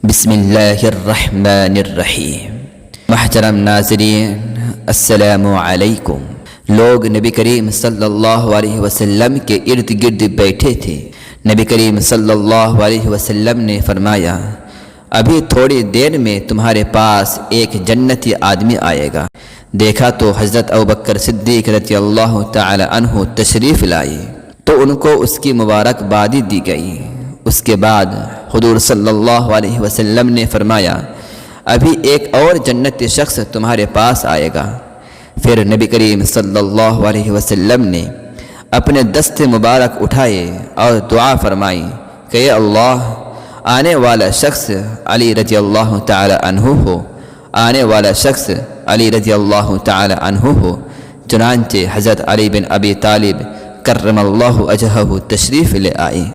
بسم اللہ الرحمن الرحیم۔ محترم ناظرین، السلام علیکم۔ لوگ نبی کریم صلی اللہ علیہ وسلم کے ارد گرد بیٹھے تھے۔ نبی کریم صلی اللہ علیہ وسلم نے فرمایا، ابھی تھوڑی دیر میں تمہارے پاس ایک جنتی آدمی آئے گا۔ دیکھا تو حضرت ابوبکر صدیق رضی اللہ تعالی عنہ تشریف لائے تو ان کو اس کی مبارکبادی دی گئی۔ اس کے بعد حضور صلی اللہ علیہ وسلم نے فرمایا، ابھی ایک اور جنتی شخص تمہارے پاس آئے گا۔ پھر نبی کریم صلی اللہ علیہ وسلم نے اپنے دست مبارک اٹھائے اور دعا فرمائی کہ اے اللہ، آنے والا شخص علی رضی اللہ تعالی عنہ ہو، آنے والا شخص علی رضی اللہ تعالی عنہ ہو۔ چنانچہ حضرت علی بن ابی طالب کرم اللہ وجہہ تشریف لے آئے۔